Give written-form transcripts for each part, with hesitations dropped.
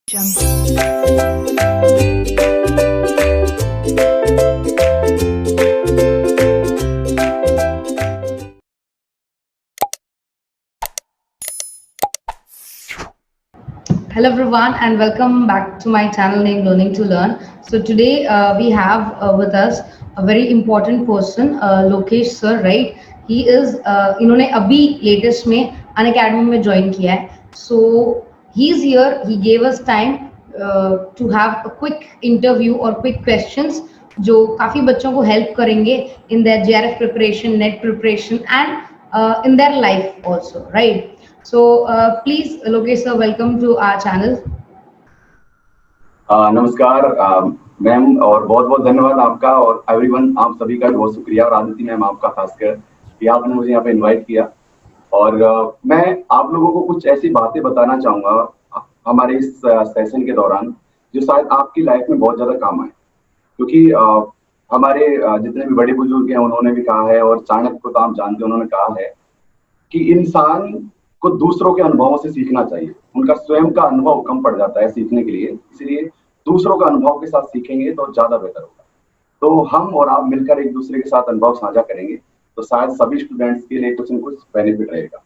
Hello everyone and welcome back to my channel named Learning to Learn. So today we have with us a very important person, Lokesh sir, right? He is इन्होंने अभी latest में Unacademy में join किया है. So he's here. He gave us time to have a quick interview or quick questions जो काफी बच्चों को help करेंगे in their JRF preparation, NET preparation and in their life also, right? So please, Lokesh sir, welcome to our channel. नमस्कार ma'am, और बहुत बहुत धन्यवाद आपका और एवरीवन, आप सभी का बहुत शुक्रिया, और आदिति मैम आपका खासकर कि आपने मुझे यहाँ पे इनवाइट किया। और मैं आप लोगों को कुछ ऐसी बातें बताना चाहूँगा हमारे इस सेशन के दौरान जो शायद आपकी लाइफ में बहुत ज़्यादा काम आए, क्योंकि हमारे जितने भी बड़े बुजुर्ग हैं उन्होंने भी कहा है, और चाणक्य को तो आप जानते हैं, उन्होंने कहा है कि इंसान को दूसरों के अनुभवों से सीखना चाहिए। उनका स्वयं का अनुभव कम पड़ जाता है सीखने के लिए, इसलिए दूसरों का अनुभव के साथ सीखेंगे तो ज़्यादा बेहतर होगा। तो हम और आप मिलकर एक दूसरे के साथ अनुभव साझा करेंगे तो शायद सभी स्टूडेंट्स के लिए कुछ न कुछ बेनिफिट रहेगा।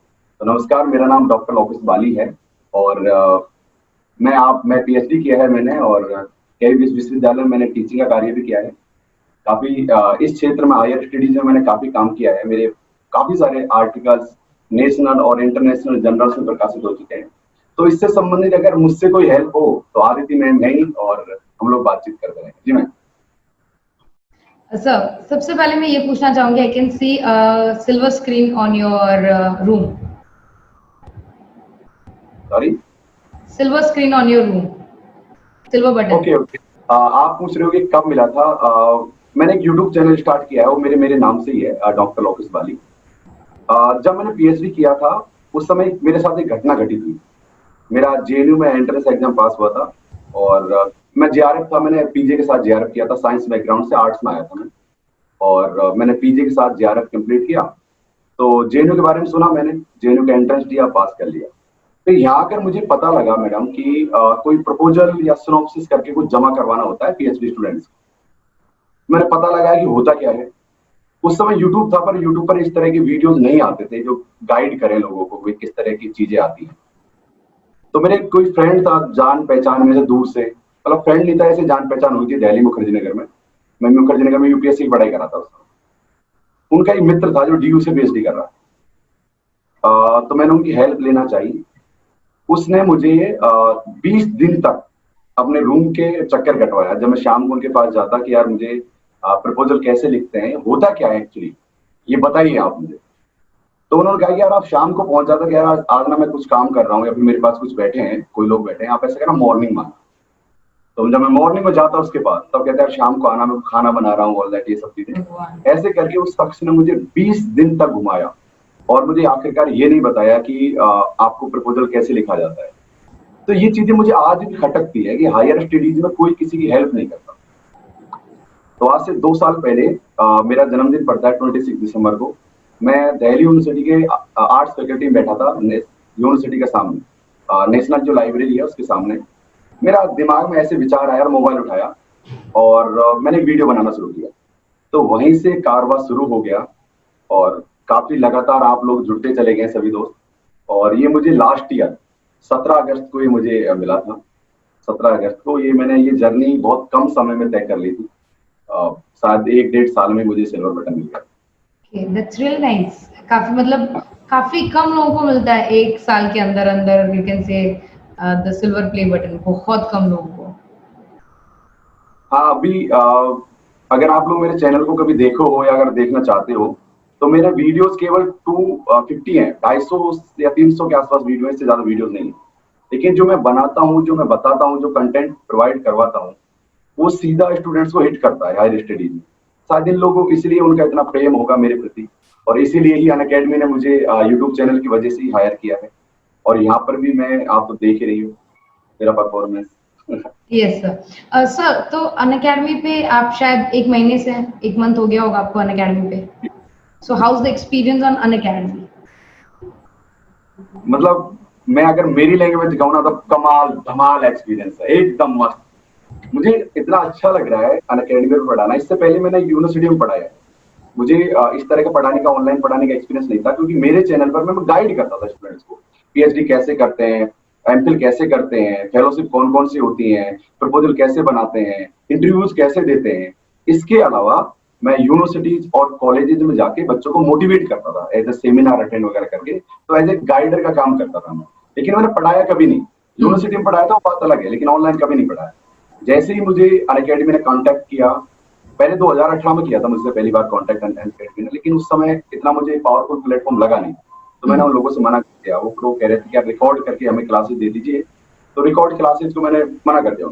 तो नमस्कार, मेरा नाम डॉक्टर लोकेश बाली है और मैं PhD किया है मैंने, और KVS विश्वविद्यालय में मैंने टीचिंग का कार्य भी किया है। काफ़ी इस क्षेत्र में हायर स्टडीज में मैंने काफ़ी काम किया है। मेरे काफ़ी सारे आर्टिकल्स नेशनल और इंटरनेशनल जर्नल्स में प्रकाशित हो चुके हैं। तो इससे संबंधित अगर मुझसे कोई हेल्प हो तो आदिति मैम नहीं, और हम लोग बातचीत करते रहेंगे। जी मैम। सर, सबसे पहले मैं ये पूछना चाहूंगी, I can see silver screen on your room. Sorry, silver screen on your room, silver button. Okay okay. आप पूछ रहे हो कि कब मिला था? मैंने एक यूट्यूब चैनल स्टार्ट किया है, वो मेरे नाम से ही है, डॉक्टर लोकेश बाली। जब मैंने PhD किया था उस समय मेरे साथ एक घटना घटित हुई। मेरा JNU में एंट्रेंस एग्जाम पास हुआ था, और मैं JRF था, मैंने PJ के साथ JRF किया था। साइंस बैकग्राउंड से आर्ट्स में आया था मैं, और मैंने PJ के साथ JRF कंप्लीट किया। तो JNU के बारे में सुना मैंने, JNU का एंट्रेंस दिया, पास कर लिया। फिर यहाँ आकर मुझे पता लगा मैडम कि कोई प्रपोजल या सिनॉप्सिस करके कुछ जमा करवाना होता है PhD स्टूडेंट्स को। मैंने पता लगा कि होता क्या है। उस समय यूट्यूब था, पर यूट्यूब पर इस तरह की वीडियोस नहीं आते थे जो गाइड करें लोगों को कि किस तरह की चीजें आती हैं। तो मेरे कोई फ्रेंड था जान पहचान में से, दूर से, मतलब फ्रेंड नहीं था, ऐसे जान पहचान हुई थी दिल्ली मुखर्जी नगर में। मैं मुखर्जी नगर में UPSC की पढ़ाई कर रहा था उस समय। उनका एक मित्र था जो DU से PhD कर रहा था। तो मैंने उनकी हेल्प लेना चाहिए। उसने मुझे 20 दिन तक अपने रूम के चक्कर कटवाया। जब मैं शाम को उनके पास जाता कि यार मुझे प्रपोजल कैसे लिखते हैं, होता क्या है एक्चुअली, ये बताइए आप मुझे। तो उन्होंने कहा कि यार आप शाम को पहुंच जाता कि यार आज ना मैं कुछ काम कर रहा हूँ, या फिर मेरे पास कुछ बैठे हैं, कोई लोग बैठे हैं, आप ऐसे कहना मॉर्निंग में आना। तो जब मैं मॉर्निंग में जाता उसके पास, तब कहते हैं शाम को आना, मैं खाना बना रहा हूँ, ऑल दैट, ये सब चीजें। ऐसे करके उस शख्स ने मुझे 20 दिन तक घुमाया, और मुझे आखिरकार ये नहीं बताया कि आपको प्रपोजल कैसे लिखा जाता है। तो ये चीजें मुझे आज भी खटकती है कि हायर स्टडीज में कोई किसी की हेल्प नहीं करता। तो आज से 2 साल पहले मेरा जन्मदिन पड़ता है 26 दिसंबर को। मैं दिल्ली यूनिवर्सिटी के आर्ट्स फैकल्टी में बैठा था, यूनिवर्सिटी के सामने, नेशनल जो लाइब्रेरी है उसके सामने। मेरा दिमाग में ऐसे विचार आया और मोबाइल उठाया, और मैंने वीडियो बनाना शुरू किया। तो वहीं से कारवां शुरू हो गया, और काफी लगातार आप लोग जुड़ते चले गए सभी दोस्त। और ये मुझे लास्ट ईयर 17 अगस्त को ये मुझे मिला था। 17 अगस्त को ये जर्नी बहुत कम समय में तय कर ली थी। शायद 1-1.5 साल में मुझे सिल्वर बटन मिल गया। Okay, that's really nice. काफी मतलब काफी कम लोगों को मिलता है 1 साल के अंदर अंदर, you can say the silver play button, बहुत कम लोगों को। हाँ, अभी अगर आप लोग मेरे चैनल को कभी देखो हो या अगर देखना चाहते हो तो मेरे वीडियोस केवल 250 हैं, 250 या 300 के आसपास वीडियो है, इससे ज्यादा वीडियोस नहीं है। लेकिन जो मैं बनाता हूँ, जो मैं बताता हूँ, जो कंटेंट प्रोवाइड करवाता हूँ, वो सीधा स्टूडेंट्स को हिट करता है हायर स्टडीज में। शायद इन लोगों को इसलिए उनका इतना प्रेम होगा मेरे प्रति, और इसीलिए ही अनअकैडमी ने मुझे यूट्यूब चैनल की वजह से ही हायर किया है। और यहाँ पर भी मैं, आप तो देख ही रही हो मेरा परफॉर्मेंस। Yes sir. सर, तो अनअकैडमी पे आप शायद 1 महीने से, 1 मंथ हो गया होगा आपको अनअकैडमी पे। So how is the experience on Unacademy? मतलब मैं अगर मेरी लैंग्वेज कहूँ ना तो कमाल धमाल एक्सपीरियंस है, एकदम मस्त। मुझे इतना अच्छा लग रहा है अनअकैडमी में पढ़ाना। इससे पहले मैंने यूनिवर्सिटी में पढ़ाया है। मुझे इस तरह का पढ़ाने का, ऑनलाइन पढ़ाने का एक्सपीरियंस नहीं था, क्योंकि मेरे चैनल पर मैं गाइड करता था स्टूडेंट्स को, पीएचडी कैसे करते हैं, एमफिल कैसे करते हैं, फेलोशिप कौन कौन सी होती है, प्रपोजल कैसे बनाते हैं, इंटरव्यूज कैसे देते हैं। इसके अलावा मैं यूनिवर्सिटीज और कॉलेजेस में जाके बच्चों को मोटिवेट करता था, एज ए सेमिनार अटेंड वगैरह करके, तो एज ए गाइडर का काम करता था मैं। लेकिन मैंने पढ़ाया कभी नहीं। यूनिवर्सिटी में पढ़ाया था वो बात अलग है, लेकिन ऑनलाइन कभी नहीं पढ़ाया। जैसे ही मुझे अनअकैडमी ने कांटेक्ट किया, पहले 2018 में किया था मुझसे पहली बार कांटेक्ट अनअकैडमी ने, लेकिन उस समय इतना मुझे पावरफुल प्लेटफॉर्म लगा नहीं, तो मैंने उन लोगों से मना कर दिया। वो कह रहे थे कि आप रिकॉर्ड करके हमें क्लासेस दे दीजिए, तो रिकॉर्ड क्लासेस को मैंने मना कर दिया।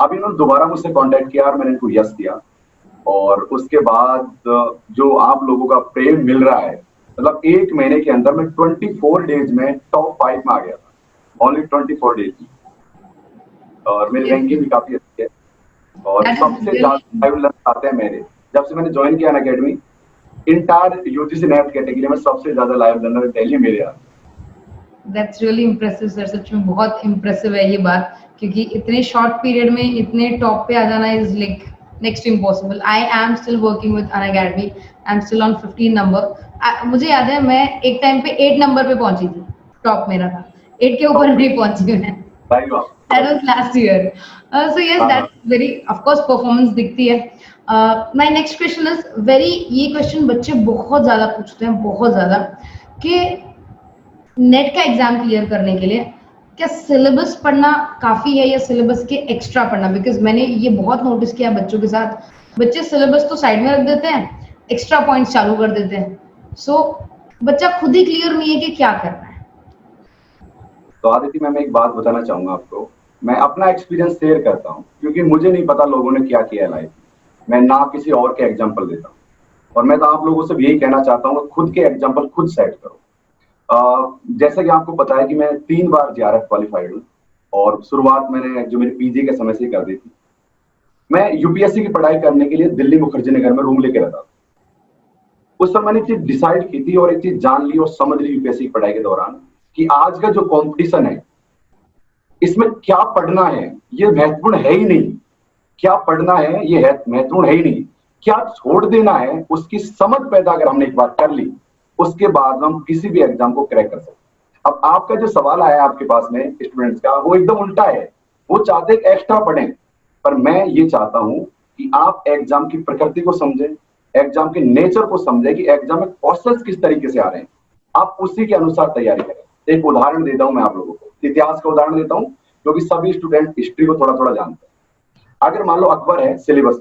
अब इन्होंने दोबारा मुझसे कांटेक्ट किया और मैंने इनको यस दिया, और उसके बाद जो आप लोगों का प्रेम मिल रहा है, मतलब 1 महीने के अंदर मैं 24 डेज में टॉप 5 में आ गया था, ओनली 24 डेज में। और मेरी रैंकिंग भी काफी अच्छी है, और सबसे ज्यादा लाइव लर्नर आते हैं मेरे। जब से मैंने ज्वाइन किया Unacademy, entire UGC net category में सबसे ज्यादा लाइव लर्नर दिल्ली मेरे यहाँ। दैट्स रियली इम्प्रेसिव सर, सच में बहुत इम्प्रेसिव है ये बात, क्योंकि इतने शॉर्ट पीरियड में इतने टॉप पे आ जाना is like next impossible. I am still working with Unacademy, I am still on 15 number. मुझे याद है मैं एक टाइम पे 8 नंबर पे पहुंची थी, टॉप मेरा था, 8 के ऊपर नहीं पहुंची मैं। That was last year. So yes, that's very, of course, performance दिखती है। My next question is very, ये क्वेश्चन बच्चे बहुत ज्यादा पूछते हैं, बहुत ज्यादा, कि नेट का एग्जाम क्लियर करने के लिए क्या सिलेबस पढ़ना काफी है या सिलेबस के एक्स्ट्रा पढ़ना? बिकॉज मैंने ये बहुत नोटिस किया बच्चों के साथ, बच्चे सिलेबस तो साइड में रख देते हैं, एक्स्ट्रा पॉइंट्स चालू कर देते हैं। सो बच्चा खुद ही क्लियर नहीं है कि क्या करना है। तो आदित्य, मैं एक बात बताना चाहूंगा आपको। मैं अपना एक्सपीरियंस शेयर करता हूँ, क्योंकि मुझे नहीं पता लोगों ने क्या किया है लाइफ में। मैं ना किसी और के एग्जाम्पल देता हूँ, और मैं तो आप लोगों से यही कहना चाहता हूँ, खुद के एग्जाम्पल खुद सेट करो। जैसा कि आपको पता है कि मैं 3 बार जेआरएफ क्वालिफाइड हूँ, और शुरुआत मैंने जो मेरी पीजी के समय से ही कर दी थी। मैं यूपीएससी की पढ़ाई करने के लिए दिल्ली मुखर्जी नगर में रूम लेके रहता था। उस समय मैंने एक चीज डिसाइड की थी और एक चीज जान ली और समझ ली यूपीएससी की पढ़ाई के दौरान, कि आज का जो कंपटीशन है, इसमें क्या पढ़ना है ये महत्वपूर्ण है ही नहीं। क्या पढ़ना है ये महत्वपूर्ण है ही नहीं, क्या छोड़ देना है उसकी समझ पैदा अगर हमने एक बार कर ली, उसके बाद हम किसी भी एग्जाम को क्रैक कर सकते हैं। अब आपका जो सवाल आया आपके पास में स्टूडेंट्स का, वो एकदम उल्टा है। वो चाहते हैं एक्स्ट्रा पढ़ें, पर मैं ये चाहता हूं कि आप एग्जाम की प्रकृति को समझें, एग्जाम के नेचर को समझें, कि एग्जाम में क्वेश्चंस किस तरीके से आ रहे हैं, आप उसी के अनुसार तैयारी करें। एक उदाहरण देता हूं मैं आप लोगों को, इतिहास का उदाहरण देता हूं, क्योंकि सभी स्टूडेंट हिस्ट्री को थोड़ा थोड़ा जानते हैं। अगर मान लो अकबर है सिलेबस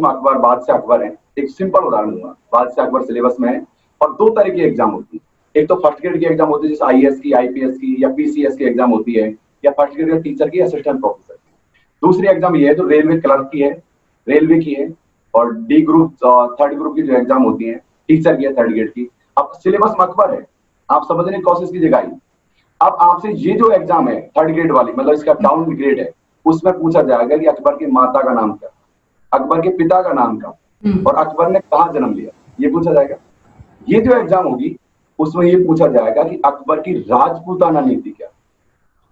में अकबर, बादशाह अकबर है, एक सिंपल उदाहरण दूंगा, बादशाह अकबर सिलेबस में है, और 2 तरह की एग्जाम होती है। एक तो फर्स्ट ग्रेड की एग्जाम होती है, जैसे आईएएस की, आईपीएस की, या पीसीएस की एग्जाम होती है, या फर्स्ट ग्रेड का टीचर की, असिस्टेंट प्रोफेसर की। दूसरी एग्जाम ये है जो रेलवे क्लर्क की है, रेलवे की है, और डी ग्रुप, थर्ड ग्रुप की जो एग्जाम होती है, टीचर की है, थर्ड ग्रेड की। अब सिलेबस में अकबर है, आप समझने की कोशिश कीजिएगा। अब आपसे ये जो एग्जाम है थर्ड ग्रेड वाली, मतलब इसका डाउन ग्रेड है, उसमें पूछा जाएगा कि अकबर की माता का नाम क्या, अकबर के पिता का नाम क्या, और अकबर ने कहाँ जन्म लिया, ये पूछा जाएगा। ये जो एग्जाम होगी उसमें ये पूछा जाएगा कि अकबर की राजपूताना नीति क्या,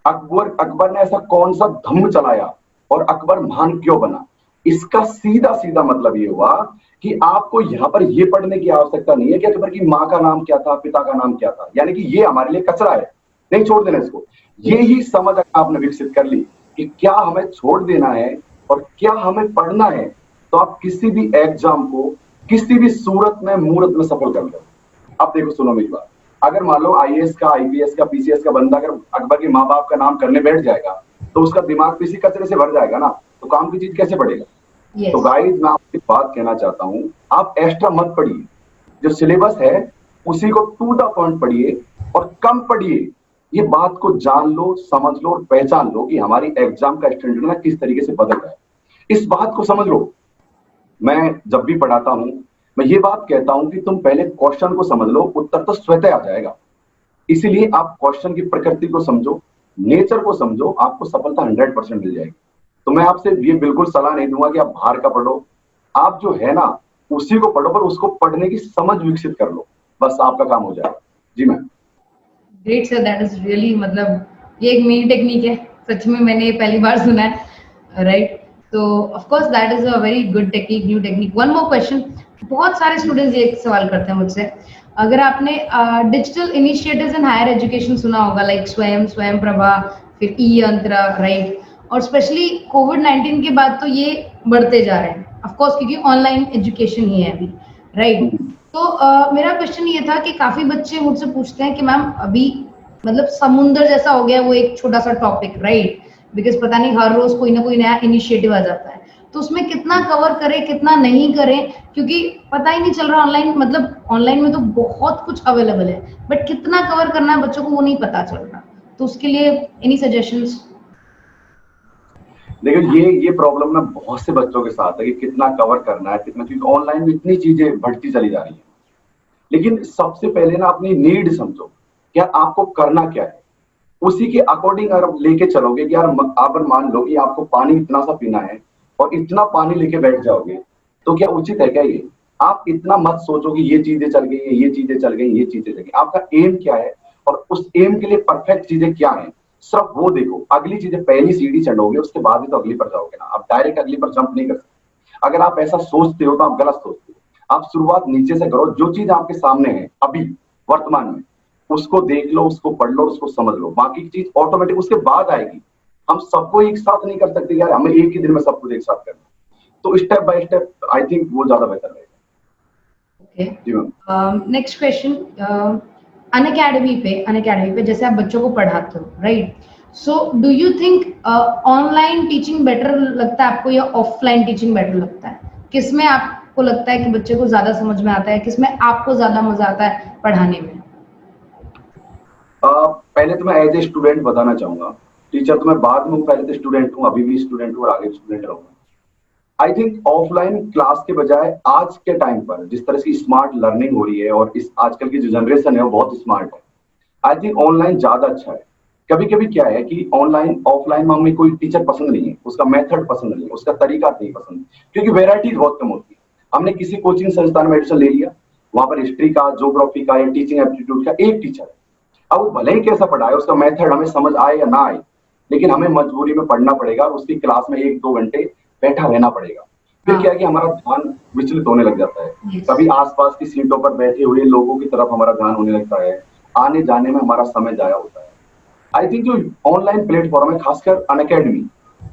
अकबर ने ऐसा कौन सा धम्म चलाया, और अकबर महान क्यों बना। इसका सीधा सीधा मतलब ये हुआ कि आपको यहाँ पर ये पढ़ने की आवश्यकता नहीं है कि अकबर की माँ का नाम क्या था, पिता का नाम क्या था, यानी कि ये हमारे लिए कचरा है, नहीं छोड़ देना इसको। ये ही समझ आपने विकसित कर ली कि क्या हमें छोड़ देना है और क्या हमें पढ़ना है, तो आप किसी भी एग्जाम को किसी भी सूरत में, मुहूर्त में सफल कर लो। अब देखो, सुनो मेरी बात, अगर मान लो आईएएस का, आईपीएस का, पीसीएस का बंदा अगर अकबर के माँ बाप का नाम करने बैठ जाएगा, तो उसका दिमाग किसी कचरे से भर जाएगा ना, तो काम की चीज कैसे पढ़ेगा। yes. तो गाइस, मैं आपसे बात कहना चाहता हूँ, आप एक्स्ट्रा मत पढ़िए, जो सिलेबस है उसी को टू द पॉइंट पढ़िए, और कम पढ़िए। ये बात को जान लो, समझ लो और पहचान लो कि हमारी एग्जाम का स्टैंडर्ड ना किस तरीके से बदल रहा है। इस बात को समझ लो। मैं जब भी पढ़ाता हूं, मैं ये बात कहता हूं कि तुम पहले क्वेश्चन को समझ लो, उत्तर तो स्वतः आ जाएगा। इसीलिए आप क्वेश्चन की प्रकृति को समझो, नेचर को समझो, आपको सफलता 100% मिल जाएगी। तो मैं आपसे ये बिल्कुल सलाह नहीं दूंगा कि आप बाहर का पढ़ो, आप जो है ना उसी को पढ़ो, पर उसको पढ़ने की समझ विकसित कर लो, बस आपका काम हो जाएगा। जी ma'am. Great sir, that is really, मतलब ये एक नई टेक्निक है, सच में मैंने ये पहली बार सुना है, राइट? तो of course that is a very good technique, new technique. One more question, बहुत सारे स्टूडेंट्स ये सवाल करते हैं मुझसे, अगर आपने digital initiatives in higher education सुना होगा, लाइक स्वयं, स्वयं प्रभा, फिर ई यंत्र, राइट? और स्पेशली कोविड-19 के बाद तो ये बढ़ते जा रहे हैं, ऑफ कोर्स, क्योंकि ऑनलाइन एजुकेशन ही है अभी, राइट? तो मेरा क्वेश्चन ये था कि काफी बच्चे मुझसे पूछते हैं कि मैम अभी मतलब समुंदर जैसा हो गया वो एक छोटा सा टॉपिक, राइट? बिकॉज पता नहीं हर रोज कोई ना कोई नया इनिशिएटिव आ जाता है, तो उसमें कितना कवर करें कितना नहीं करें, क्योंकि पता ही नहीं चल रहा ऑनलाइन, मतलब ऑनलाइन में तो बहुत कुछ अवेलेबल है, बट कितना कवर करना है बच्चों को वो नहीं पता चल रहा। तो उसके लिए एनी सजेशंस? देखो, ये प्रॉब्लम ना बहुत से बच्चों के साथ है कि कितना कवर करना है, कितना, क्योंकि ऑनलाइन में इतनी चीजें बढ़ती चली जा रही है। लेकिन सबसे पहले ना अपनी नीड समझो, क्या आपको करना क्या है, उसी के अकॉर्डिंग अगर आप लेके चलोगे कि यार आप मान लो कि आपको पानी इतना सा पीना है और इतना पानी लेके बैठ जाओगे, तो क्या उचित है क्या ये? आप इतना मत सोचो कि ये चीजें चल गई है, ये चीजें चल गई, ये चीजें चल गई। आपका एम क्या है और उस एम के लिए परफेक्ट चीजें क्या है, सिर्फ वो देखो। अगली चीजें, पहली सीढ़ी चढ़ोगे उसके बाद ही तो अगली पर जाओगे ना, आप डायरेक्ट अगली पर जंप नहीं कर सकते। अगर आप ऐसा सोचते हो तो आप गलत सोचते हो। आप शुरुआत नीचे से करो, जो चीज आपके सामने है अभी वर्तमान में, उसको देख लो, उसको पढ़ लो, उसको समझ लो, बाकी की चीज ऑटोमेटिक उसके बाद आएगी। हम सबको एक साथ नहीं कर सकते यार, हमें एक ही दिन में सब कुछ एक साथ करना है। तो step by step I think वो ज्यादा बेहतर रहेगा। जी ma'am. Okay, next question. Unacademy पे जैसे आप बच्चों को पढ़ाते हो, right? So do you think online teaching better लगता है आपको या ऑफलाइन टीचिंग बेटर लगता है? किसमें आपको लगता है कि बच्चे को ज्यादा समझ में आता है, किसमें आपको ज्यादा मजा आता है पढ़ाने में? पहले तो मैं एज ए स्टूडेंट बताना चाहूंगा, टीचर तो मैं बाद में हूँ, पहले तो स्टूडेंट हूँ, अभी भी स्टूडेंट हूँ और आगे स्टूडेंट रहूंगा। आई थिंक ऑफलाइन क्लास के बजाय आज के टाइम पर जिस तरह से स्मार्ट लर्निंग हो रही है और इस आजकल की जो जनरेशन है वो बहुत स्मार्ट है, आई थिंक ऑनलाइन ज्यादा अच्छा है। कभी कभी क्या है कि ऑनलाइन ऑफलाइन में हमें कोई टीचर पसंद नहीं है, उसका मेथड पसंद नहीं है, उसका तरीका नहीं पसंद, क्योंकि वेराइटीज बहुत कम होती है। हमने किसी कोचिंग संस्थान में एडमिशन ले लिया, वहां पर हिस्ट्री का, ज्योग्राफी का या टीचिंग एप्टीट्यूड का एक टीचर है। अब वो भले ही कैसा पढ़ाए, उसका मेथड हमें समझ आए या ना आए, लेकिन हमें मजबूरी में पढ़ना पड़ेगा और उसकी क्लास में 1-2 घंटे बैठा रहना पड़ेगा। फिर क्या है कि हमारा ध्यान विचलित होने लग जाता है, कभी आसपास की सीटों पर बैठे हुए लोगों की तरफ हमारा ध्यान होने लगता है, आने जाने में हमारा समय जाया होता है। आई थिंक जो ऑनलाइन प्लेटफॉर्म है, खासकर अनअकैडमी,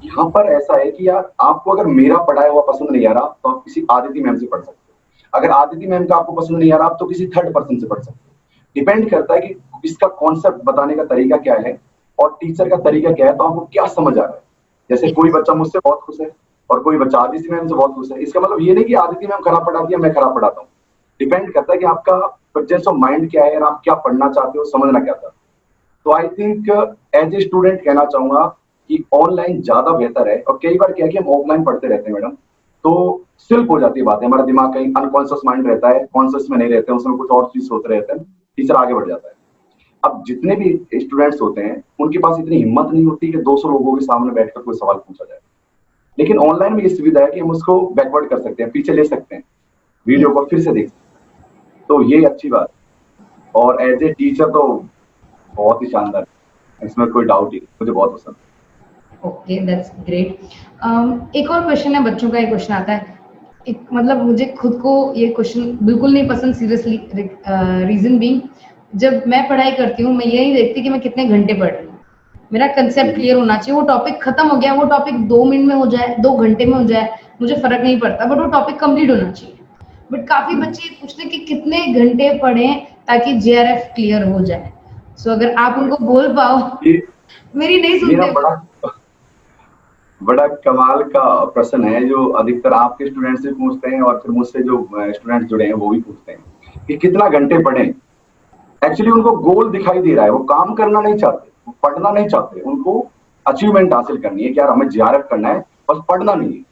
यहाँ पर ऐसा है कि यार आपको अगर मेरा पढ़ाया हुआ पसंद नहीं आ रहा तो आप किसी आदिति मैम से पढ़ सकते हो, अगर आदिति मैम का आपको पसंद नहीं आ रहा आप तो किसी थर्ड पर्सन से पढ़ सकते हो। डिपेंड करता है कि इसका कॉन्सेप्ट बताने का तरीका क्या है और टीचर का तरीका क्या है, तो आपको क्या समझ आ रहा है। जैसे कोई बच्चा मुझसे बहुत खुश है और कोई बच्चा आदिति मैम से बहुत खुश है, इसका मतलब ये नहीं कि आदिति मैम खराब पढ़ाती है मैं खराब पढ़ाता हूँ। डिपेंड करता है कि आपका प्रेजेंस ऑफ माइंड क्या है और आप क्या पढ़ना चाहते हो, समझना क्या चाहते हो। तो I think as a student कहना चाहूंगा कि ऑनलाइन ज्यादा बेहतर है। और कई बार क्या है कि हम ऑफलाइन पढ़ते रहते हैं मैडम, तो स्लिप हो जाती है बातें, हमारा दिमाग कहीं अनकॉन्शियस माइंड रहता है, कॉन्शियस में नहीं रहते हैं, उसमें कुछ और चीज सोचते रहते हैं, टीचर आगे बढ़ जाता है। अब जितने भी स्टूडेंट्स होते हैं उनके पास इतनी हिम्मत नहीं होती कि 200 लोगों के सामने बैठकर कोई सवाल पूछा जाए। लेकिन ऑनलाइन में ये सुविधा है कि हम उसको बैकवर्ड कर सकते हैं, पीछे ले सकते हैं, वीडियो को फिर से देख सकते हैं। तो ये अच्छी बात है। और एज ए टीचर तो बहुत ही शानदार है, इसमें कोई डाउट ही नहीं, मुझे बहुत पसंद है। Okay, that's great. एक और क्वेश्चन है, बच्चों का एक क्वेश्चन आता है, एक मतलब मुझे खुद को ये क्वेश्चन बिल्कुल नहीं पसंद सीरियसली, रीजन बीइंग, जब मैं पढ़ाई करती हूँ मैं ये नहीं देखती कि मैं कितने घंटे पढ़ रही हूँ, मेरा कंसेप्ट क्लियर होना चाहिए। वो टॉपिक खत्म हो गया, वो टॉपिक 2 मिनट में हो जाए, 2 घंटे में हो जाए, मुझे फर्क नहीं पड़ता, बट वो टॉपिक कंप्लीट होना चाहिए। बट काफी बच्चे पूछते हैं कि कितने घंटे पढ़ें ताकि जेआरएफ क्लियर हो जाए। सो अगर आप उनको बोल पाओ, ये मेरी नहीं ये ना सुनते। बड़ा बड़ा कमाल का प्रश्न है, जो अधिकतर आपके स्टूडेंट से पूछते हैं और फिर मुझसे जो स्टूडेंट जुड़े हैं वो भी पूछते हैं कि कितना घंटे पढ़ें। एक्चुअली उनको गोल दिखाई दे रहा है, वो काम करना नहीं चाहते, वो पढ़ना नहीं चाहते, उनको अचीवमेंट हासिल करनी है कि यार हमें जेआरएफ करना है, बस पढ़ना नहीं है।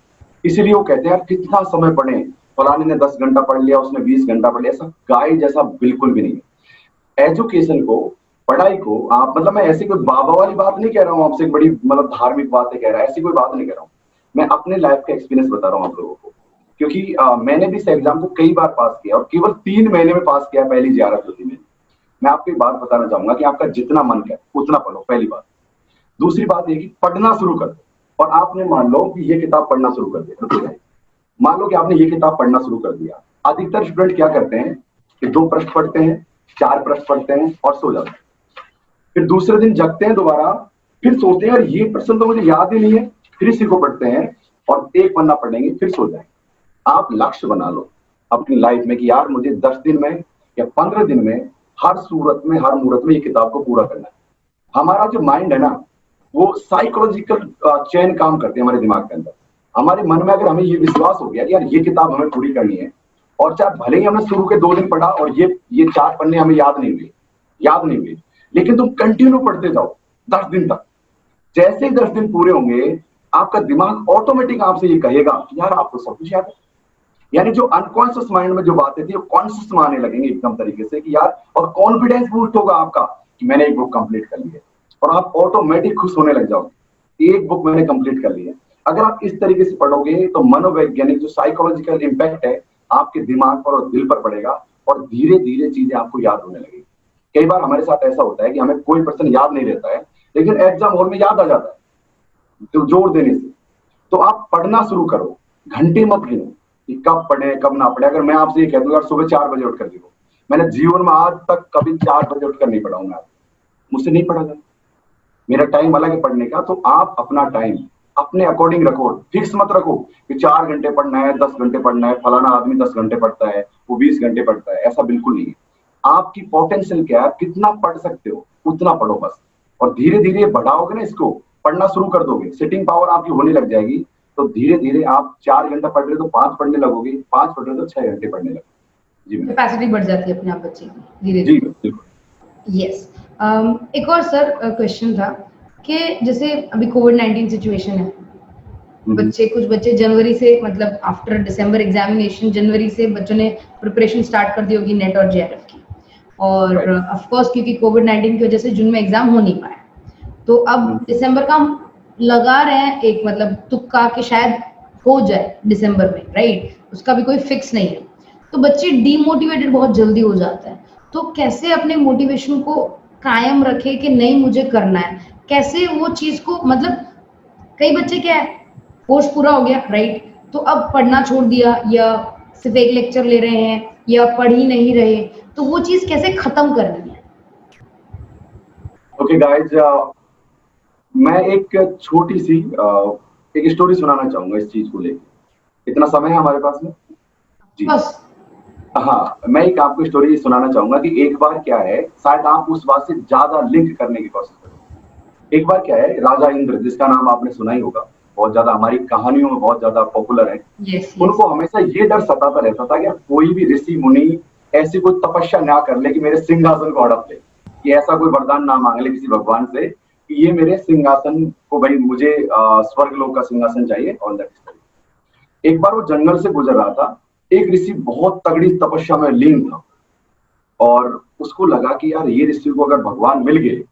इसीलिए वो कहते हैं यार कितना समय पढ़ें, फलाने ने 10 घंटा पढ़ लिया, उसने 20 घंटा पढ़ लिया। ऐसा गाइड जैसा बिल्कुल भी नहीं है। एजुकेशन को, पढ़ाई को आप, मतलब मैं ऐसी कोई बाबा वाली बात नहीं कह रहा हूँ आपसे, एक बड़ी मतलब धार्मिक बातें कह रहा है, ऐसी कोई बात नहीं कह रहा हूँ। मैं अपने लाइफ का एक्सपीरियंस बता रहा हूँ आप लोगों को, क्योंकि मैंने भी इस एग्जाम को कई बार पास किया और केवल 3 महीने में पास किया, पहली जेआरएफ जो थी मैंने। मैं आपको एक बात बताना चाहूंगा कि आपका जितना मन करे उतना पढ़ो, पहली बात। दूसरी बात ये कि पढ़ना शुरू कर दो। और आपने मान लो कि ये किताब पढ़ना शुरू कर दिया, ठीक है, मान लो कि आपने ये किताब पढ़ना शुरू कर दिया। अधिकतर स्टूडेंट क्या करते हैं कि 2 पृष्ठ पढ़ते हैं, 4 पृष्ठ पढ़ते हैं और सो जाते हैं। फिर दूसरे दिन जगते हैं दोबारा, फिर सोचते हैं यार ये प्रश्न तो मुझे याद ही नहीं है, फिर इसी को पढ़ते हैं और 1 पन्ना पढ़ेंगे फिर सो जाएंगे। आप लक्ष्य बना लो अपनी लाइफ में कि यार मुझे 10 दिन में या 15 दिन में हर सूरत में, हर मुहूर्त में ये किताब को पूरा करना है। हमारा जो माइंड है ना, वो साइकोलॉजिकल चेन काम करते हैं हमारे दिमाग के अंदर। हमारे मन में अगर हमें ये विश्वास हो गया कि यार ये किताब हमें पूरी करनी है, और चाहे भले ही हमने शुरू के 2 दिन पढ़ा और ये 4 पन्ने हमें याद नहीं हुए, लेकिन तुम कंटिन्यू पढ़ते जाओ 10 दिन तक। जैसे ही 10 दिन पूरे होंगे, आपका दिमाग ऑटोमेटिक आपसे ये कहेगा कि यार आपको सब कुछ याद है। यानी जो अनकॉन्शियस माइंड में जो बातें थी वो कॉन्शियस में आने लगेंगे एकदम तरीके से कि यार, और कॉन्फिडेंस बूस्ट होगा आपका कि मैंने एक बुक कंप्लीट कर ली है, और आप ऑटोमेटिक खुश होने लग जाओगे, एक बुक मैंने कंप्लीट कर ली है। अगर आप इस तरीके से पढ़ोगे तो मनोवैज्ञानिक जो साइकोलॉजिकल इम्पैक्ट है आपके दिमाग पर और दिल पर पड़ेगा, और धीरे धीरे चीजें आपको याद होने लगेगी। कई बार हमारे साथ ऐसा होता है कि हमें कोई प्रश्न याद नहीं रहता है, लेकिन एग्जाम हॉल में याद आ जाता है तो जोर देने से। तो आप पढ़ना शुरू करो, घंटे मत गिनो कि कब पढ़े कब ना पढ़े। अगर मैं आपसे ये कह दूं यार सुबह 4 बजे उठकर देखो, मैंने जीवन में आज तक कभी 4 बजे उठकर नहीं पढ़ा हूं, मैं मुझसे नहीं पढ़ा जाता, मेरा टाइम अलग है पढ़ने का। तो आप अपना टाइम अपने अकॉर्डिंग रखो, फिक्स मत रखो कि 4 घंटे पढ़ना है, 10 घंटे पढ़ना है, फलाना आदमी 10 घंटे पढ़ता है, वो 20 घंटे पढ़ता है, ऐसा बिल्कुल नहीं है। आपकी पोटेंशियल क्या है, कितना पढ़ सकते हो उतना पढ़ो बस, और धीरे धीरे बढ़ाओगे ना, इसको पढ़ना शुरू कर दोगे, सिटिंग पावर आपकी होने लग जाएगी। तो धीरे धीरे आप 4 घंटा पढ़ रहे तो 5 पढ़ने लगोगे, 5 पढ़ रहे तो 6 घंटे पढ़ने लगोगे। जी कैपेसिटी बढ़ जाती है अपने आप बच्चे की धीरे जी धीरे। बिल्कुल। यस। एक और सर क्वेश्चन था कि जैसे अभी कोविड-19 सिचुएशन है, कुछ बच्चे जनवरी से, मतलब आफ्टर दिसंबर एग्जामिनेशन, जनवरी से बच्चों ने प्रिपरेशन स्टार्ट कर दी होगी नेट और जेआरएफ की, और ऑफ कोर्स क्योंकि कोविड-19 की वजह से जून में एग्जाम हो नहीं पाया, तो अब दिसंबर का हम लगा रहे हैं एक, मतलब तुक्का कि शायद हो जाए दिसंबर में, राइट, उसका भी कोई फिक्स नहीं है। तो बच्चे डीमोटिवेटेड बहुत जल्दी हो जाते हैं, तो कैसे अपने मोटिवेशन को कायम रखे कि नहीं मुझे करना है, कैसे वो चीज को, मतलब कई बच्चे क्या है, कोर्स पूरा हो गया, राइट, तो अब पढ़ना छोड़ दिया, या सिर्फ एक लेक्चर ले रहे हैं, या पढ़ ही नहीं रहे, तो वो चीज कैसे खत्म करनी है? ओके गाइस, मैं एक छोटी सी एक स्टोरी सुनाना चाहूंगा इस चीज को लेकर। इतना समय है हमारे पास में? जी बस। हाँ, मैं एक आपको स्टोरी सुनाना चाहूंगा कि एक बार क्या है, शायद आप उस बात से ज्यादा लिंक करने की कोशिश करें। एक बार क्या है, राजा इंद्र, जिसका नाम आपने सुना ही होगा, बहुत ज्यादा हमारी कहानियों में बहुत ज्यादा पॉपुलर है। उनको हमेशा ये डर सताता रहता था कि कोई भी ऋषि मुनि ऐसी कोई तपस्या ना कर ले कि मेरे सिंहासन को हड़प ले, कि ऐसा कोई वरदान ना मांग ले किसी भगवान से कि ये मेरे सिंहासन को, भाई मुझे स्वर्ग लोक का सिंहासन चाहिए। और एक बार वो जंगल से गुजर रहा था, एक ऋषि बहुत तगड़ी तपस्या में लीन था, और उसको लगा कि यार ये ऋषि को अगर भगवान मिल गए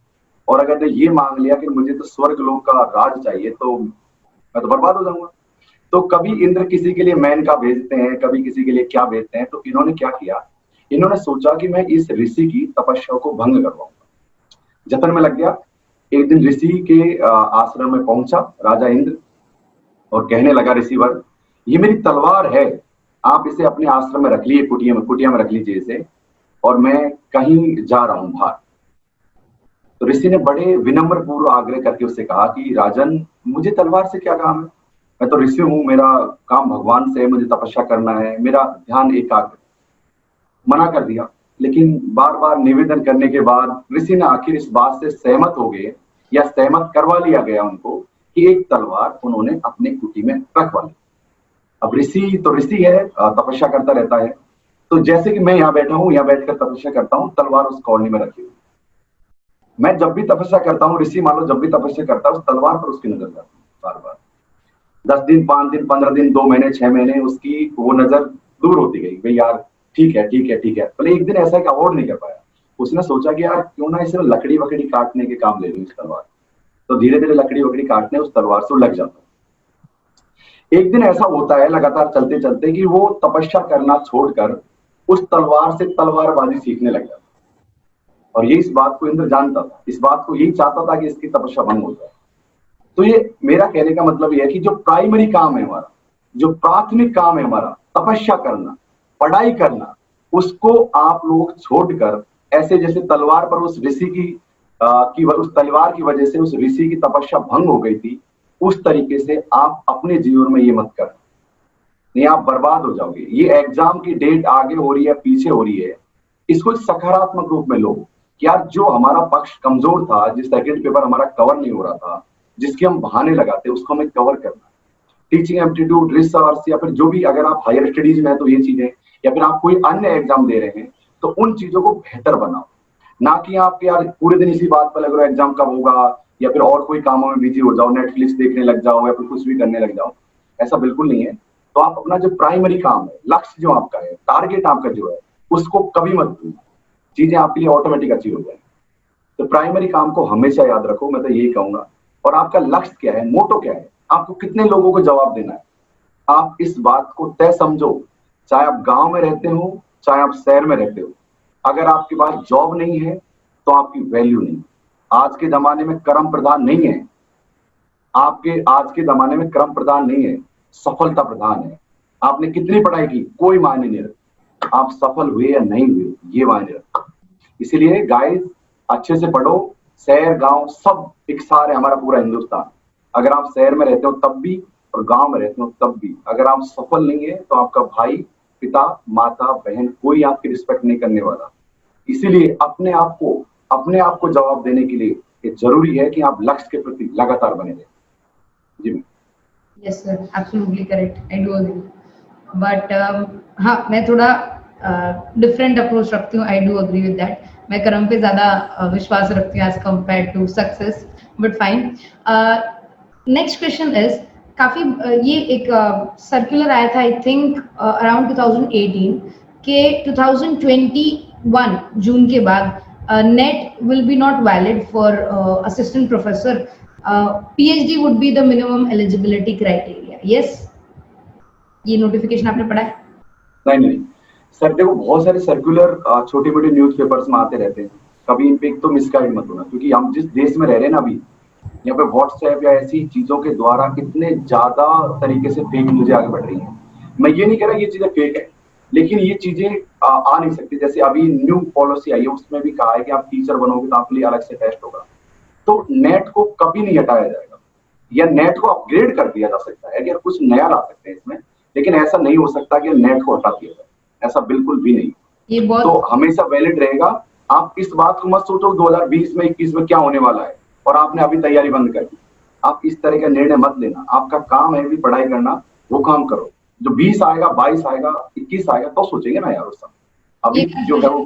और अगर ने ये मांग लिया कि मुझे तो स्वर्ग लोक का राज चाहिए, तो मैं तो बर्बाद हो जाऊंगा। तो कभी इंद्र किसी के लिए मेनका भेजते हैं, कभी किसी के लिए क्या भेजते हैं। तो इन्होंने क्या किया, इन्होंने सोचा कि मैं इस ऋषि की तपस्या को भंग करवाऊंगा। जतन में लग गया। एक दिन ऋषि के आश्रम में पहुंचा राजा इंद्र, और कहने लगा, ऋषिवर ये मेरी तलवार है, आप इसे अपने आश्रम में रख लीजिए, कुटिया में रख लीजिए इसे, और मैं कहीं जा रहा हूं बाहर। तो ऋषि ने बड़े विनम्र पूर्व आग्रह करके उससे कहा कि राजन, मुझे तलवार से क्या काम है, मैं तो ऋषि हूं, मेरा काम भगवान से है, मुझे तपस्या करना है, मेरा ध्यान एकाग्र। मना कर दिया, लेकिन बार बार निवेदन करने के बाद ऋषि ने आखिर इस बात से सहमत हो गए, या सहमत करवा लिया गया उनको, कि एक तलवार उन्होंने अपने कुटी में रखवा ली। अब ऋषि तो ऋषि है, तपस्या करता रहता है, तो जैसे कि मैं यहाँ बैठा हूँ, यहाँ बैठकर तपस्या करता हूँ, तलवार उस कॉलोनी में रखी हुई। मैं जब भी तपस्या करता हूँ, ऋषि मान लो जब भी तपस्या करता है, उस तलवार पर उसकी नजर जाती है बार बार। 10 दिन, 5 दिन, 15 दिन, 2 महीने, 6 महीने, उसकी वो नजर दूर होती गई। भाई यार ठीक है ठीक है ठीक है। पहले एक दिन ऐसा कि अवॉइड नहीं कर पाया, उसने सोचा कि यार क्यों ना इसे लकड़ी वकड़ी काटने के काम ले लूं इस तलवार। तो धीरे धीरे लकड़ी वकड़ी काटने उस तलवार से लग जाता। एक दिन ऐसा होता है लगातार चलते चलते कि वो तपस्या करना छोड़कर उस तलवार से तलवारबाजी सीखने लग जाता। और ये इस बात को इंद्र जानता था, इस बात को यही चाहता था कि इसकी तपस्या भंग हो जाए। तो ये मेरा कहने का मतलब ये है कि जो प्राइमरी काम है हमारा, जो प्राथमिक काम है हमारा, तपस्या करना, पढ़ाई करना, उसको आप लोग छोड़कर ऐसे जैसे तलवार पर उस ऋषि उस तलवार की वजह से उस ऋषि की तपस्या भंग हो गई थी, उस तरीके से आप अपने जीवन में ये मत कर, नहीं आप बर्बाद हो जाओगे। ये एग्जाम की डेट आगे हो रही है, पीछे हो रही है, इसको सकारात्मक रूप में लो कि यार जो हमारा पक्ष कमजोर था, जिस सेकंड पेपर हमारा कवर नहीं हो रहा था, जिसके हम बहाने लगाते, उसको हमें कवर करना। टीचिंग एप्टीट्यूड, रिसर्च, या फिर जो भी, अगर आप हायर स्टडीज में है तो ये चीजें, या फिर आप कोई अन्य एग्जाम दे रहे हैं तो उन चीजों को बेहतर बनाओ, ना कि आप यार पूरे दिन इसी बात पर लग रहे हो एग्जाम कब होगा, या फिर और कोई कामों में बिजी हो जाओ, नेटफ्लिक्स देखने लग जाओ, या फिर कुछ भी करने लग जाओ। ऐसा बिल्कुल नहीं है। तो आप अपना जो प्राइमरी काम है, लक्ष्य जो आपका है, टारगेट आपका जो है, उसको कभी मत भूलना, चीजें आपके लिए ऑटोमेटिक अच्छी हो जाए। तो प्राइमरी काम को हमेशा याद रखो, मैं तो यही कहूंगा। और आपका लक्ष्य क्या है, मोटो क्या है, आपको कितने लोगों को जवाब देना है, आप इस बात को तय समझो। चाहे आप गांव में रहते हो, चाहे आप शहर में रहते हो, अगर आपके पास जॉब नहीं है तो आपकी वैल्यू नहीं। आज के जमाने में कर्म प्रधान नहीं है, आपके आज के जमाने में कर्म प्रधान नहीं है, सफलता प्रधान है। आपने कितनी पढ़ाई की कोई मायने नहीं रखता, आप सफल हुए या नहीं हुए ये मायने रखता। इसीलिए गाइस, अच्छे से पढ़ो। शहर गांव सब एक सार है, हमारा पूरा हिंदुस्तान। अगर आप शहर में रहते हो तब भी, और गांव में रहते हो तब भी, अगर आप सफल नहीं है तो आपका भाई, पिता, माता, बहन कोई आपकी रिस्पेक्ट नहीं करने वाला। इसीलिए अपने आप को जवाब देने के लिए ये जरूरी है कि आप लक्ष्य के प्रति लगातार बने रहें। जी yes sir, absolutely correct, I do agree. But हाँ, मैं थोड़ा डिफरेंट अप्रोच रखती हूँ, I do agree with that. मैं कर्म पे ज्यादा विश्वास रखती हूँ as compare to success, but fine. Next question is, काफी ये एक सर्कुलर आया था, आई थिंक अराउंड 2018 के 2021 जून के बाद net will be not valid for assistant professor, PhD would be the minimum eligibility criteria. Yes, ये नोटिफिकेशन आपने पढ़ा है? नहीं सर, देखो बहुत सारे सर्कुलर छोटे मोटे न्यूज पेपर्स में आते रहते हैं, कभी इन पे तो मिसगाइड मत होना, क्योंकि हम जिस देश में रह रहे हैं ना अभी, यहाँ पे व्हाट्सएप या ऐसी चीजों के द्वारा कितने ज्यादा तरीके से फेक न्यूज आगे बढ़ रही है। मैं ये नहीं कह रहा ये चीजें फेक है, लेकिन ये चीजें आ नहीं सकती। जैसे अभी न्यू पॉलिसी आई है, उसमें भी कहा है कि आप टीचर बनोगे तो आपके लिए अलग से टेस्ट होगा। तो नेट को कभी नहीं हटाया जाएगा, या नेट को अपग्रेड कर दिया जा सकता है, कि कुछ नया ला सकते हैं इसमें, लेकिन ऐसा नहीं हो सकता कि नेट को हटा दिया जाए, ऐसा बिल्कुल भी नहीं। ये बहुत तो हमेशा वैलिड रहेगा। आप इस बात को मत सोचो 2020 में 21 में क्या होने वाला है और आपने अभी तैयारी बंद कर दी। आप इस तरह का निर्णय मत लेना। आपका काम है भी पढ़ाई करना, वो काम करो। जो 20 आएगा, 22 आएगा, 21 आएगा तो सोचेंगे ना यार उस समय। अभी ये जो है वो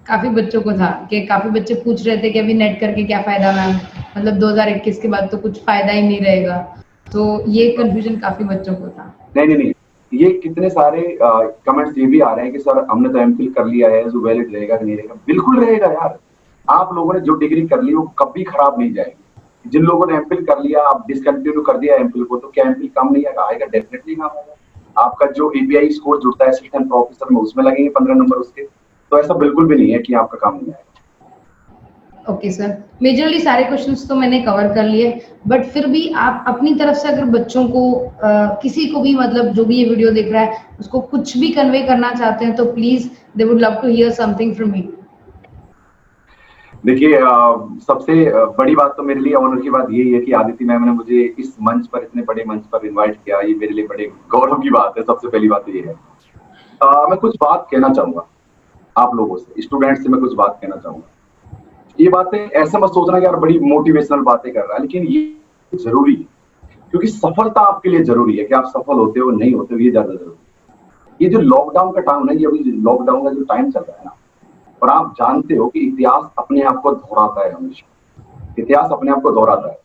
काफी बच्चों को था कि काफी बच्चे पूछ रहे थे कि अभी नेट करके क्या फायदा मैम, मतलब 2021 के बाद तो कुछ फायदा ही नहीं रहेगा। तो ये कंफ्यूजन काफी बच्चों को था। नहीं, ये कितने सारे कमेंट्स ये भी आ रहे हैं कि सर हमने तो एमफिल कर लिया है, जो वैलिड रहेगा कि नहीं रहेगा। बिल्कुल रहेगा यार। आप लोगों ने जो डिग्री कर ली वो कभी खराब नहीं जाएगी। जिन लोगों ने एमफिल कर लिया, आप डिसकंटिन्यू कर दिया एमफिल को, तो क्या एमफिल कम नहीं आएगा? डेफिनेटली काम आएगा। आपका जो एपीआई स्कोर जुड़ता है असिस्टेंट प्रोफेसर में, उसमें लगेंगे 15 नंबर उसके। तो ऐसा बिल्कुल भी नहीं है कि आपका काम नहीं आएगा। ओके सर, मेजरली सारे क्वेश्चंस तो मैंने कवर कर लिए, बट फिर भी आप अपनी तरफ से अगर बच्चों को किसी को भी, मतलब जो भी ये वीडियो देख रहा है उसको कुछ भी कन्वे करना चाहते हैं तो please they would love to hear something from me. देखिए, सबसे बड़ी बात तो मेरे लिए ऑनर की बात यही है कि आदिति मैम ने मुझे इस मंच पर, इतने बड़े मंच पर इनवाइट किया। ये मेरे लिए बड़े गौरव की बात है। सबसे पहली बात तो ये है। मैं कुछ बात कहना चाहूंगा आप लोगों से, स्टूडेंट से मैं कुछ बात कहना चाहूंगा। ये बातें ऐसे मत सोचना कि यार बड़ी मोटिवेशनल बातें कर रहा है, लेकिन ये जरूरी है, क्योंकि सफलता आपके लिए जरूरी है। कि आप सफल होते हो नहीं होते हो, ये ज्यादा जरूरी है। ये जो लॉकडाउन का टाइम है, ये अभी लॉकडाउन का जो टाइम चल रहा है ना, और आप जानते हो कि इतिहास अपने आप को दोहराता है हमेशा। इतिहास अपने आप को दोहराता है।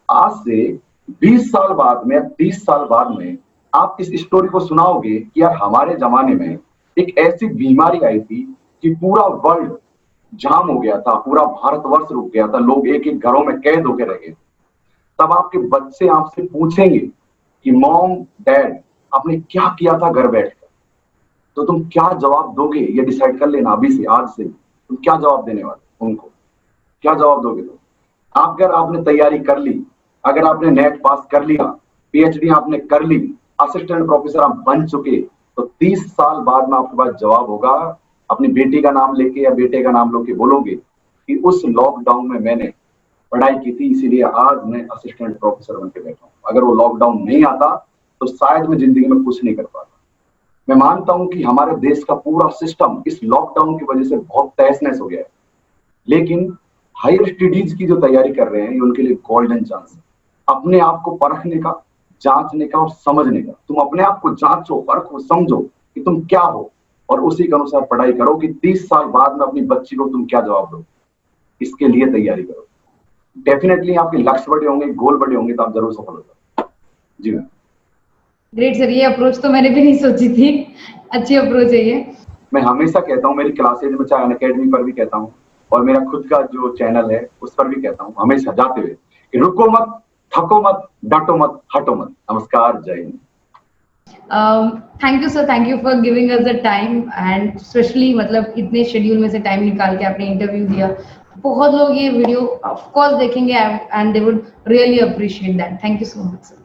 आज से 20 साल बाद में, 30 साल बाद में आप इस स्टोरी को सुनाओगे कि यार हमारे जमाने में एक ऐसी बीमारी आई थी कि पूरा वर्ल्ड जाम हो गया था, पूरा भारतवर्ष रुक गया था, लोग एक एक घरों में कैद होकर रह गए। तब आपके बच्चे आपसे पूछेंगे कि मॉम, डैड, आपने क्या किया था घर बैठकर। तो तुम क्या जवाब दोगे ये डिसाइड कर लेना अभी से, आज से। तुम क्या जवाब देने वाले उनको। क्या जवाब दोगे तुम? अगर आपने तैयारी कर ली, अगर आपने नेट पास कर लिया, पीएचडी आपने कर ली, असिस्टेंट प्रोफेसर आप बन चुके, तो 30 साल बाद में आपके पास जवाब होगा, अपनी बेटी का नाम लेके या बेटे का नाम लेके बोलोगे कि उस लॉकडाउन में मैंने पढ़ाई की थी, इसीलिए आज मैं असिस्टेंट प्रोफेसर बन के बैठा हूँ। अगर वो लॉकडाउन नहीं आता तो शायद मैं जिंदगी में कुछ नहीं कर पाता। मैं मानता हूं कि हमारे देश का पूरा सिस्टम इस लॉकडाउन की वजह से बहुत तहस नहस हो गया है, लेकिन हायर स्टडीज की जो तैयारी कर रहे हैं ये उनके लिए गोल्डन चांस है, अपने आप को परखने का, जांचने का और समझने का। तुम अपने आप को जांचो, परखो, समझो कि तुम क्या हो, और उसी के अनुसार पढ़ाई करो कि 30 साल बाद में अपनी बच्ची को तुम क्या जवाब दो। इसके लिए तैयारी करो। डेफिनेटली आपके लक्ष्य बड़े होंगे, गोल बड़े होंगे, तो आप जरूर सफल हो जाओगे। जी मैम। ग्रेट सर, ये अप्रोच तो मैंने भी नहीं सोची थी, अच्छी अप्रोच है ये। मैं हमेशा कहता हूँ मेरी क्लासेज में, चाहे अनअकैडमी पर भी कहता हूँ और मेरा खुद का जो चैनल है उस पर भी कहता हूँ हमेशा जाते हुए कि रुको मत, थको मत, डटो मत, हटो मत। नमस्कार, जय Hind. Thank you sir, thank you for giving us the time and specially मतलब इतने शेड्यूल में से टाइम निकाल के आपने इंटरव्यू दिया। बहुत लोग ये वीडियो ऑफ कोर्स देखेंगे and they would really appreciate that. Thank you so much sir.